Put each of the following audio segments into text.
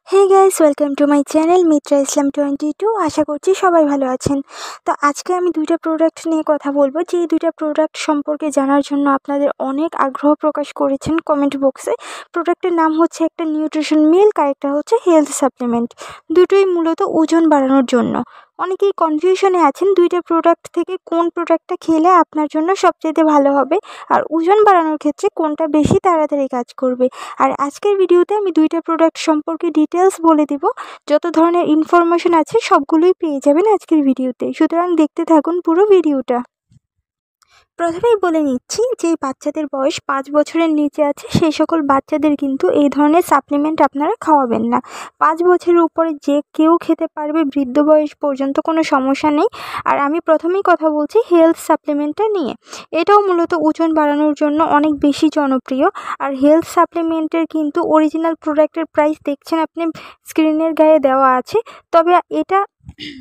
Hey guys, welcome to my channel Mitra Islam 22। আশা করছি সবাই ভালো আছেন। তো আজকে আমি দুইটা প্রোডাক্ট নিয়ে কথা বলবো, যে এই দুইটা প্রোডাক্ট সম্পর্কে জানার জন্য আপনাদের অনেক আগ্রহ প্রকাশ করেছেন কমেন্ট বক্সে। প্রোডাক্টের নাম হচ্ছে একটা নিউট্রিশন মিল্ক আর একটা হচ্ছে হেলথ সাপ্লিমেন্ট। দুটোই মূলত ওজন বাড়ানোর জন্য। অনেকেই কনফিউশনে আছেন দুইটা প্রোডাক্ট থেকে কোন প্রোডাক্টটা খেলে আপনার জন্য সবচেয়ে ভালো হবে, আর ওজন বাড়ানোর ক্ষেত্রে কোনটা বেশি তাড়াতাড়ি কাজ করবে। আর আজকের ভিডিওতে আমি দুইটা প্রোডাক্ট সম্পর্কে ডিটেলস বলে দিব। যত ধরনের ইনফরমেশন আছে সবগুলোই পেয়ে যাবেন আজকের ভিডিওতে, সুতরাং দেখতে থাকুন পুরো ভিডিওটা। প্রথমেই বলে নিচ্ছি যে বাচ্চাদের বয়স 5 বছরের নিচে আছে সেই সকল বাচ্চাদের কিন্তু এই ধরনের সাপ্লিমেন্ট আপনারা খাওয়াবেন না। 5 বছরের উপরে যে কেউ খেতে পারবে, বৃদ্ধ বয়স পর্যন্ত কোনো সমস্যা নেই। আর আমি প্রথমেই কথা বলছি হেলথ সাপ্লিমেন্টটা নিয়ে। এটাও মূলত ওজন বাড়ানোর জন্য অনেক বেশি জনপ্রিয়। আর হেলথ সাপ্লিমেন্টের কিন্তু অরিজিনাল প্রোডাক্টের প্রাইস দেখছেন আপনি স্ক্রিনের গায়ে দেওয়া আছে। তবে এটা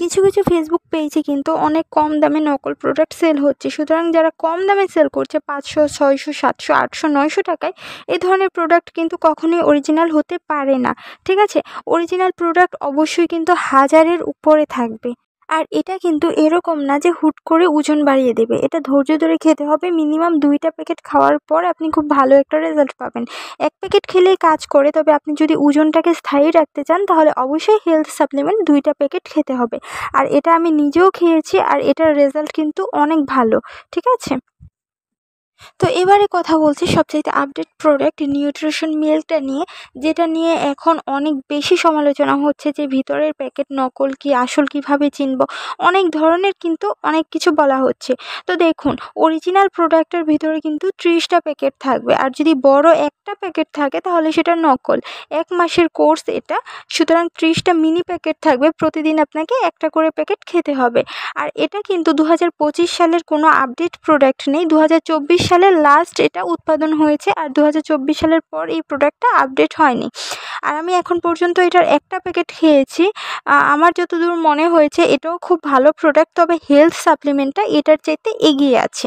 কিছু কিছু ফেসবুক পেজে কিন্তু অনেক কম দামে নকল প্রোডাক্ট সেল হচ্ছে। সুতরাং যারা কম দামে সেল করছে 500, 600, 700, 800, 900 টাকায়, এই ধরনের প্রোডাক্ট কিন্তু কখনোই অরিজিনাল হতে পারে না। ঠিক আছে, অরিজিনাল প্রোডাক্ট অবশ্যই কিন্তু 1000-এর উপরে থাকবে। আর এটা কিন্তু এরকম না যে হুট করে ওজন বাড়িয়ে দেবে। এটা ধৈর্য ধরে খেতে হবে। মিনিমাম 2টা প্যাকেট খাওয়ার পর আপনি খুব ভালো একটা রেজাল্ট পাবেন। 1 প্যাকেট খেলেই কাজ করে, তবে আপনি যদি ওজনটাকে স্থায়ী রাখতে চান তাহলে অবশ্যই হেলথ সাপ্লিমেন্ট 2টা প্যাকেট খেতে হবে। আর এটা আমি নিজেও খেয়েছি, আর এটার রেজাল্ট কিন্তু অনেক ভালো। ঠিক আছে, তো এবারে কথা বলছি সবচাইতে আপডেট প্রোডাক্ট নিউট্রিশন মিল্কটা নিয়ে, যেটা নিয়ে এখন অনেক বেশি সমালোচনা হচ্ছে যে ভিতরের প্যাকেট নকল কি আসল কিভাবে চিনব, অনেক ধরনের কিন্তু অনেক কিছু বলা হচ্ছে। তো দেখুন, অরিজিনাল প্রোডাক্টের ভিতরে কিন্তু 30টা প্যাকেট থাকবে, আর যদি বড় একটা প্যাকেট থাকে তাহলে সেটা নকল। 1 মাসের কোর্স এটা, সুতরাং 30টা মিনি প্যাকেট থাকবে। প্রতিদিন আপনাকে একটা করে প্যাকেট খেতে হবে। আর এটা কিন্তু 2025 সালের কোনো আপডেট প্রোডাক্ট নেই। 2024 সালের লাস্ট এটা উৎপাদন হয়েছে, আর 2024 সালের পর এই প্রোডাক্টটা আপডেট হয়নি। আর আমি এখন পর্যন্ত এটার একটা প্যাকেট খেয়েছি। আমার যতদূর মনে হয়েছে এটাও খুব ভালো প্রোডাক্ট, তবে হেলথ সাপ্লিমেন্টটা এটার চাইতে এগিয়ে আছে।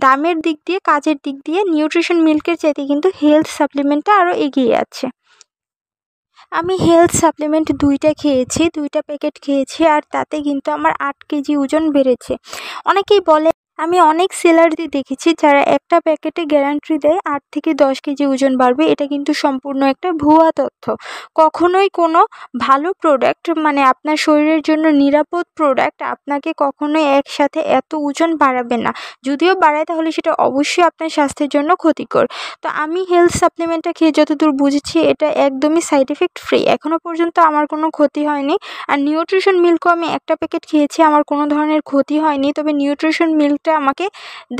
দামের দিক দিয়ে, কাজের দিক দিয়ে নিউট্রিশন মিল্কের চাইতে কিন্তু হেলথ সাপ্লিমেন্টটা আরও এগিয়ে আছে। আমি হেলথ সাপ্লিমেন্ট 2টা খেয়েছি, 2টা প্যাকেট খেয়েছি, আর তাতে কিন্তু আমার 8 কেজি ওজন বেড়েছে। অনেকেই বলে, আমি অনেক সেলারদের দেখেছি যারা একটা প্যাকেটে গ্যারান্টি দেয় 8 থেকে 10 কেজি ওজন বাড়বে। এটা কিন্তু সম্পূর্ণ একটা ভুয়া তথ্য। কখনোই কোনো ভালো প্রোডাক্ট, মানে আপনার শরীরের জন্য নিরাপদ প্রোডাক্ট আপনাকে কখনোই একসাথে এত ওজন বাড়াবে না। যদিও বাড়ায় তাহলে সেটা অবশ্যই আপনার স্বাস্থ্যের জন্য ক্ষতিকর। তো আমি হেলথ সাপ্লিমেন্টটা খেয়ে যতদূর বুঝেছি এটা একদমই সাইড এফেক্ট ফ্রি। এখনও পর্যন্ত আমার কোনো ক্ষতি হয়নি। আর নিউট্রিশন মিল্কও আমি একটা প্যাকেট খেয়েছি, আমার কোনো ধরনের ক্ষতি হয়নি। তবে নিউট্রিশন মিল্কটা আমাকে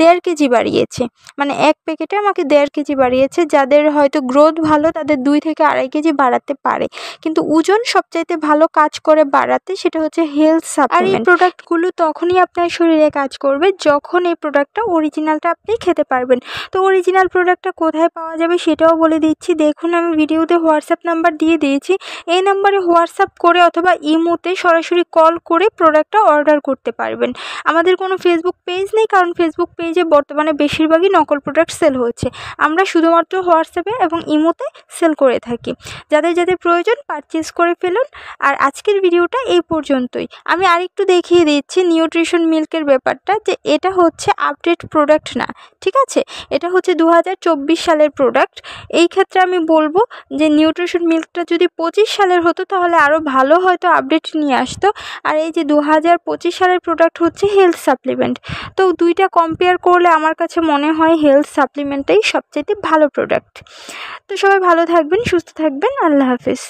1.5 কেজি বাড়িয়েছে, মানে 1 প্যাকেটে আমাকে 1.5 কেজি বাড়িয়েছে। যাদের হয়তো গ্রোথ ভালো তাদের 2 থেকে 2.5 কেজি বাড়াতে পারে, কিন্তু ওজন সবচাইতে ভালো কাজ করে বাড়াতে সেটা হচ্ছে হেলথ সাপ্লিমেন্ট। আর এই প্রোডাক্টগুলো তখনই আপনার শরীরে কাজ করবে যখন এই প্রোডাক্টটা অরিজিনালটা আপনি খেতে পারবেন। তো অরিজিনাল প্রোডাক্টটা কোথায় পাওয়া যাবে সেটাও বলে দিচ্ছি। দেখুন, আমি ভিডিওতে হোয়াটসঅ্যাপ নাম্বার দিয়ে দিয়েছি। এই নাম্বারে হোয়াটসঅ্যাপ করে অথবা ইমোতে সরাসরি কল করে প্রোডাক্টটা অর্ডার করতে পারবেন। আমাদের কোনো ফেসবুক পেজ নেই, কারণ ফেসবুক পেজে বর্তমানে বেশিরভাগই নকল প্রোডাক্ট সেল হচ্ছে। আমরা শুধুমাত্র হোয়াটসঅ্যাপে এবং ইমোতে সেল করে থাকি। যাদের যাদের প্রয়োজন পারচেজ করে ফেলুন। আর আজকের ভিডিওটা এই পর্যন্তই। আমি আরেকটু দেখিয়ে দিচ্ছি নিউট্রিশন মিল্কের ব্যাপারটা, যে এটা হচ্ছে আপডেট প্রোডাক্ট না। ঠিক আছে, এটা হচ্ছে 2024 সালের প্রোডাক্ট। এই ক্ষেত্রে আমি বলবো যে নিউট্রিশন মিল্কটা যদি 25 সালের হতো তাহলে আরও ভালো হয়তো আপডেট নিয়ে আসতো। আর এই যে 2025 সালের প্রোডাক্ট হচ্ছে হেলথ সাপ্লিমেন্ট। তো 2টা কম্পেয়ার করলে আমার কাছে মনে হয় হেলথ সাপ্লিমেন্টটাই সবচেয়ে ভালো প্রোডাক্ট। তো সবাই ভালো থাকবেন, সুস্থ থাকবেন। আল্লাহ হাফিজ।